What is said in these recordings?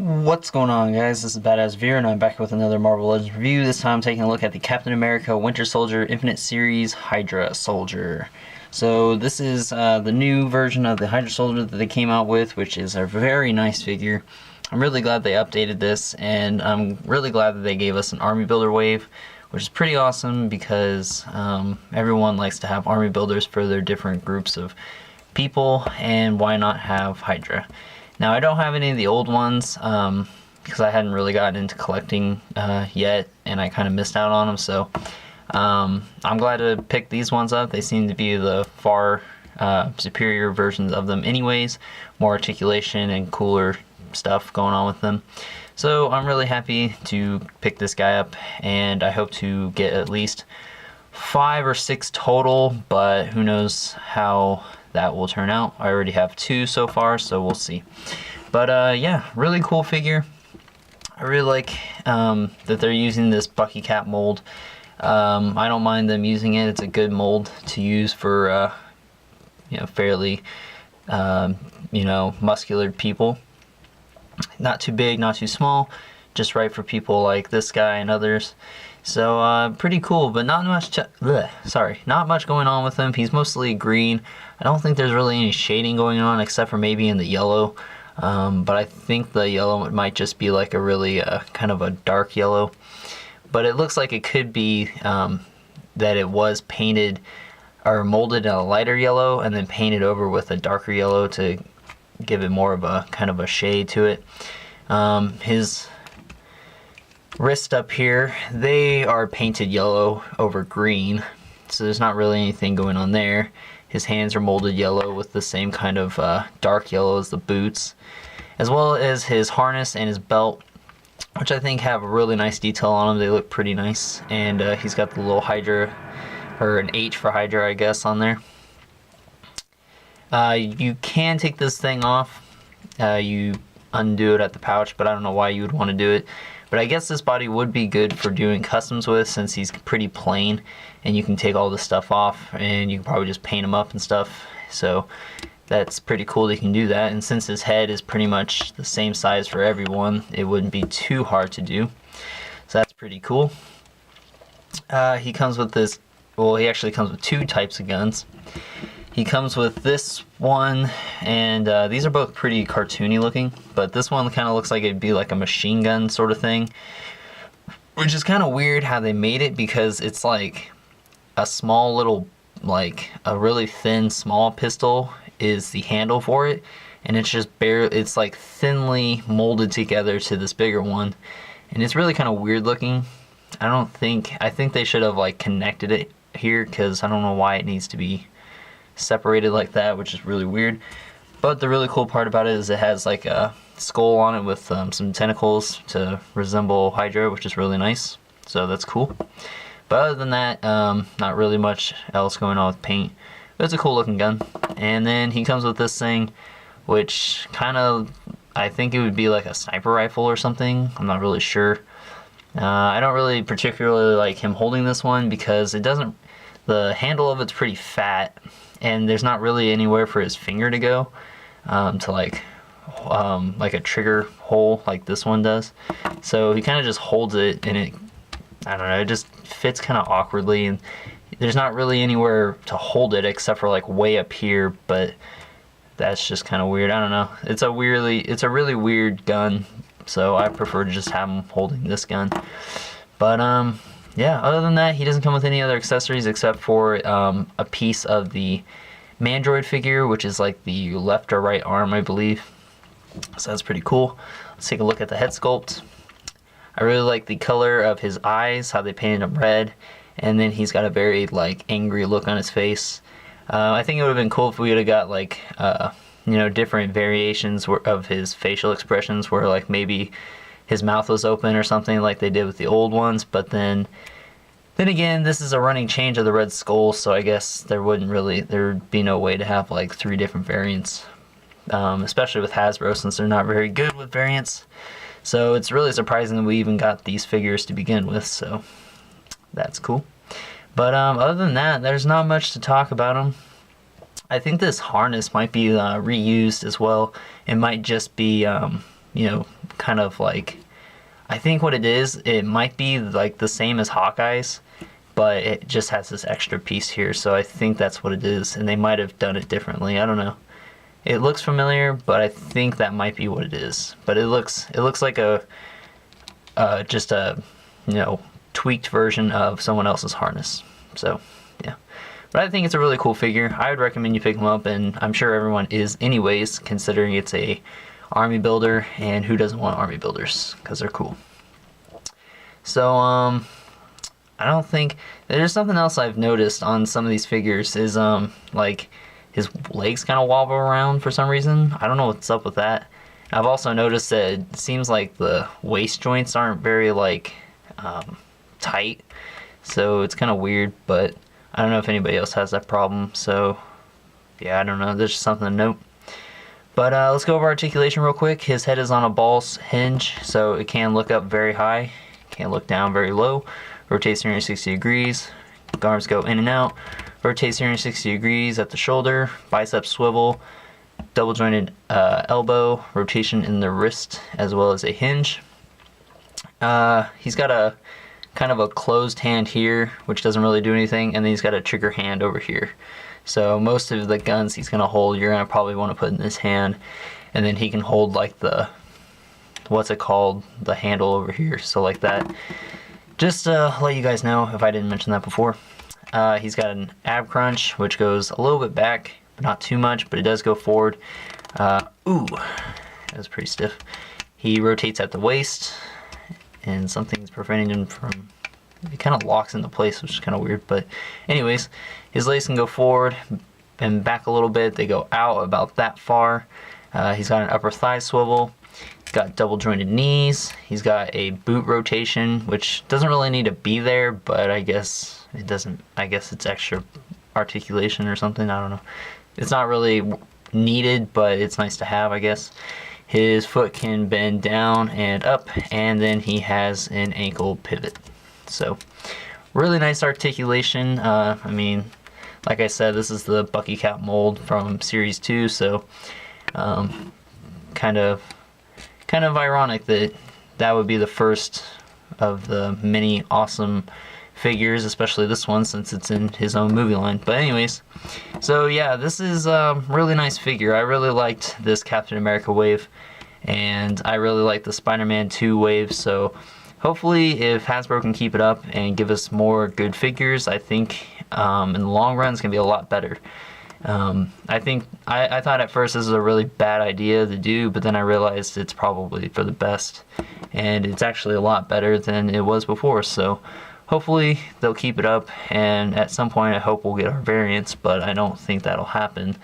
What's going on, guys? This is Badass Veer, and I'm back with another Marvel Legends review. This time taking a look at the Captain America Winter Soldier Infinite Series Hydra Soldier. So this is the new version of the Hydra Soldier that they came out with, which is a very nice figure. I'm really glad they updated this, and I'm really glad that they gave us an army builder wave, which is pretty awesome because everyone likes to have army builders for their different groups of people, and why not have Hydra? Now, I don't have any of the old ones because I hadn't really gotten into collecting yet, and I kind of missed out on them, so I'm glad to pick these ones up. They seem to be the far superior versions of them anyways, more articulation and cooler stuff going on with them. So I'm really happy to pick this guy up, and I hope to get at least 5 or 6 total, but who knows how that will turn out. I already have 2 so far, so we'll see. But yeah, really cool figure. I really like that they're using this Bucky cap mold. I don't mind them using it. It's a good mold to use for fairly muscular people. Not too big, not too small, just right for people like this guy and others. So pretty cool, but not much not much going on with him. He's mostly green. I don't think there's really any shading going on except for maybe in the yellow, but I think the yellow might just be like a really kind of a dark yellow, but it looks like it could be that it was painted or molded in a lighter yellow and then painted over with a darker yellow to give it more of a kind of a shade to it. His wrist up here, they are painted yellow over green, so there's not really anything going on there. His hands are molded yellow with the same kind of dark yellow as the boots, as well as his harness and his belt, which I think have a really nice detail on them. They look pretty nice, and he's got the little Hydra, or an H for Hydra, I guess, on there. You can take this thing off. You undo it at the pouch, but I don't know why you would want to do it. But I guess this body would be good for doing customs with, since he's pretty plain and you can take all this stuff off and you can probably just paint him up and stuff. So that's pretty cool that you can do that, and since his head is pretty much the same size for everyone, it wouldn't be too hard to do. So that's pretty cool. He comes with this, well, he actually comes with 2 types of guns. He comes with this one, and these are both pretty cartoony looking, but this one kind of looks like it'd be like a machine gun sort of thing, which is kind of weird how they made it, because it's like a small little, like a really thin small pistol is the handle for it, and it's just it's like thinly molded together to this bigger one, and it's really kind of weird looking. I think they should have like connected it here, because I don't know why it needs to be separated like that, which is really weird. But the really cool part about it is it has like a skull on it with some tentacles to resemble Hydra, which is really nice, so that's cool. But other than that, not really much else going on with paint, but it's a cool looking gun. And then he comes with this thing, which kind of, I think it would be like a sniper rifle or something, I'm not really sure. I don't really particularly like him holding this one, because it doesn't, the handle of it's pretty fat, and there's not really anywhere for his finger to go to like a trigger hole like this one does. So he kind of just holds it, and it, I don't know, it just fits kind of awkwardly, and there's not really anywhere to hold it except for like way up here, but that's just kind of weird. I don't know. It's a really weird gun, so I prefer to just have him holding this gun. But yeah, other than that, he doesn't come with any other accessories except for a piece of the Mandroid figure, which is like the left or right arm, I believe. So that's pretty cool. Let's take a look at the head sculpt. I really like the color of his eyes, how they painted him red, and then he's got a very like angry look on his face. I think it would have been cool if we would have got like different variations of his facial expressions, where like maybe his mouth was open or something like they did with the old ones. But then again, this is a running change of the Red Skull, so I guess there'd be no way to have like 3 different variants, especially with Hasbro, since they're not very good with variants. So it's really surprising that we even got these figures to begin with, so that's cool. But other than that, there's not much to talk about them. I think this harness might be reused as well. It might just be, you know, kind of like, I think what it is, it might be like the same as Hawkeye's, but it just has this extra piece here, so I think that's what it is, and they might have done it differently. I don't know. It looks familiar, but I think that might be what it is. But it looks like a just a, you know, tweaked version of someone else's harness. So yeah, but I think it's a really cool figure. I would recommend you pick them up, and I'm sure everyone is anyways, considering it's a army builder, and who doesn't want army builders because they're cool. So I don't think there's something else I've noticed on some of these figures is like his legs kind of wobble around for some reason. I don't know what's up with that. I've also noticed that it seems like the waist joints aren't very like tight, so it's kind of weird, but I don't know if anybody else has that problem. So yeah, I don't know, there's just something to note. But let's go over articulation real quick. His head is on a ball hinge, so it can look up very high, can't look down very low. Rotates 360 degrees. Arms go in and out. Rotates 360 degrees at the shoulder. Bicep swivel. Double jointed elbow. Rotation in the wrist as well as a hinge. He's got a kind of a closed hand here, which doesn't really do anything, and then he's got a trigger hand over here. So most of the guns he's gonna hold, you're gonna probably want to put in this hand, and then he can hold like the, what's it called, the handle over here. So like that. Just to let you guys know if I didn't mention that before. He's got an ab crunch, which goes a little bit back, but not too much, but it does go forward. Ooh, that was pretty stiff. He rotates at the waist, and something's preventing him from, it kind of locks into place, which is kind of weird, but anyways, his legs can go forward and back a little bit. They go out about that far. He's got an upper thigh swivel. He's got double jointed knees. He's got a boot rotation, which doesn't really need to be there, but I guess it doesn't. I guess it's extra articulation or something. I don't know. It's not really needed, but it's nice to have, I guess. His foot can bend down and up, and then he has an ankle pivot. So really nice articulation. I mean, like I said, this is the Bucky Cap mold from Series 2, so kind of ironic that that would be the first of the many awesome figures, especially this one since it's in his own movie line. But anyways, so yeah, this is a really nice figure. I really liked this Captain America wave, and I really like the Spider-Man 2 wave, so hopefully if Hasbro can keep it up and give us more good figures, I think in the long run it's going to be a lot better. I thought at first this was a really bad idea to do, but then I realized it's probably for the best, and it's actually a lot better than it was before. So hopefully they'll keep it up, and at some point I hope we'll get our variants, but I don't think that'll happen.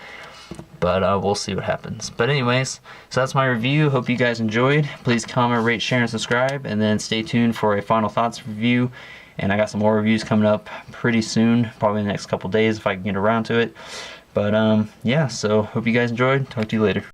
But we'll see what happens. But anyways, so that's my review. Hope you guys enjoyed. Please comment, rate, share, and subscribe, and then stay tuned for a final thoughts review. And I got some more reviews coming up pretty soon, probably in the next couple days if I can get around to it. But yeah, so hope you guys enjoyed. Talk to you later.